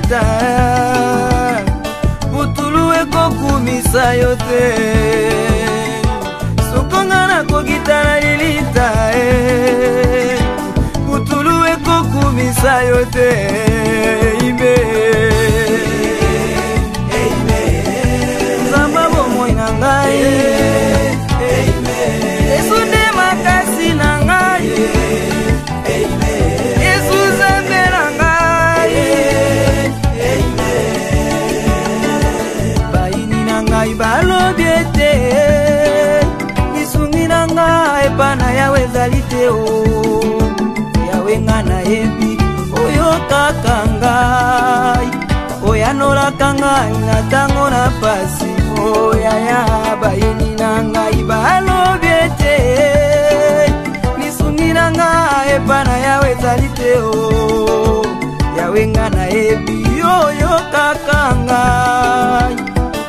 lilita putulu ekokumisa yo te sokonga nakokita na lilita putulu ekokumisa yo te ime zamba bomoi na ngai esunde makasi na ngai esuzambe na ngai baini na ngai balobi ete lisungi na ngai epana yawe ezali te o yawe nga nayebi oyo kaka ngai oyanolaka ngai na ntango na pasi oyaya baini na ngai balobi ete lisungi na ngai epana yawe ezali te o yawe nga nayebi oyo kaka ngai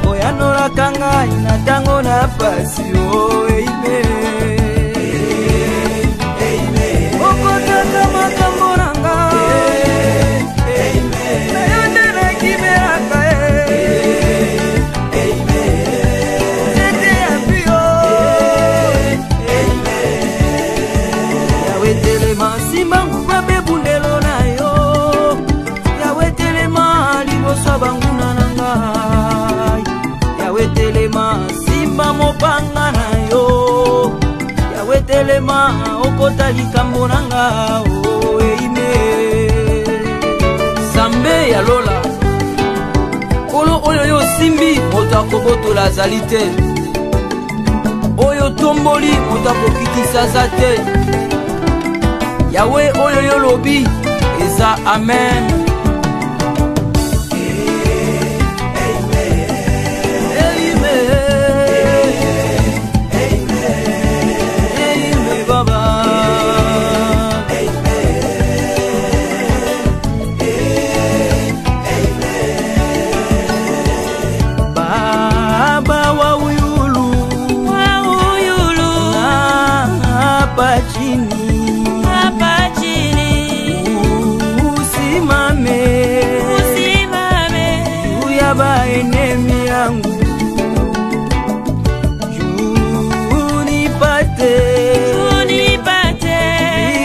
oyanolaka ngai na ntango na pasi oime okotaka makambo na ngai nayo nde nakimelaka zete ya mpio yawe telema simba nguba bebundelo na yo yawe telema liboso banguna na ngai yawe telema simba mopanga na yo yawe telema okota likambo na nga oeime sambe ya lola kolo oyo yo simbi moto akobotola azali te oyo tomboli moto akokitisa aza te yawe oyo yo lobi eza amen enemi yangu junipate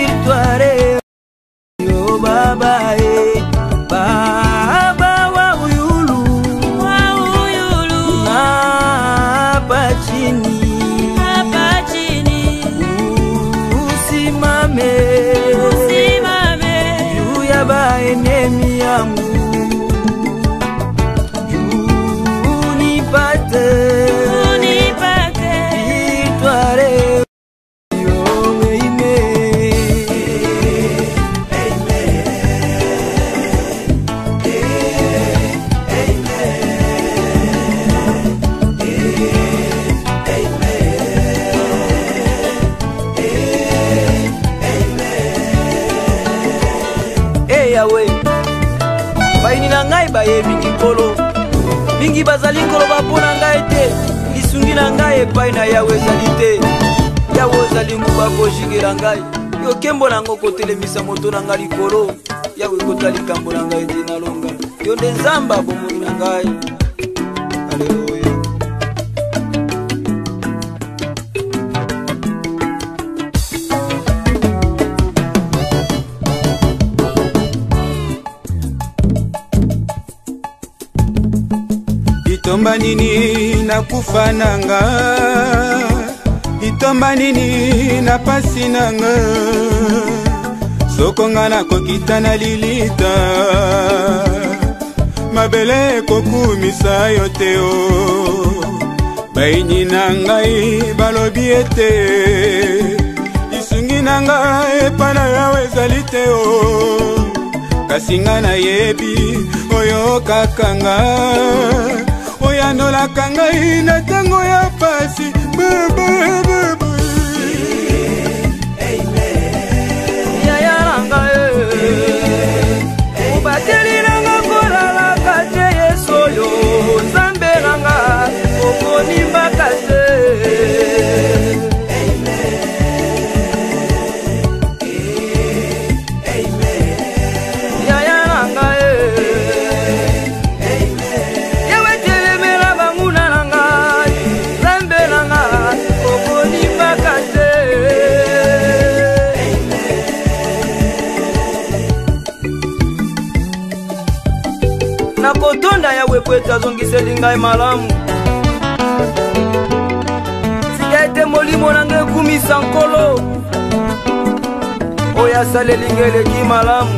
victoire yo baba baba wa uyulu hapa chini usimame juu ya baenemi yangu yawe baini na ngai baye mingi kolo mingi bazali nkolo bapona ngai te lisungi na ngai epai na yawe ezali te yawe ozali nguba kojingela ngai yo kembo nango kotelemisa moto na ngai likolo yawe kota likambo na ngai ete nalonga yo nde nzamba bomoi na ngai aleluya itomba nini nakufa nanga itomba nini na pasi nanga sokonga nakokita na lilita mabele kokumisa yo te o baini na ngai balobi ete lisungi na ngai epana yawe ezali te o kasi nga nayebi oyo kaka nga oyanolaka ngai na ntango ya pasi yayaranga obateli nanga kolalaka te yesu oyo nzambe nanga okonimbaka te yayaranga nakotonda yawe po ete azongiseli ngai malamu. Tika ete molimo na ngai ekumisa nkolo oyo asaleli ngai eleki malamu.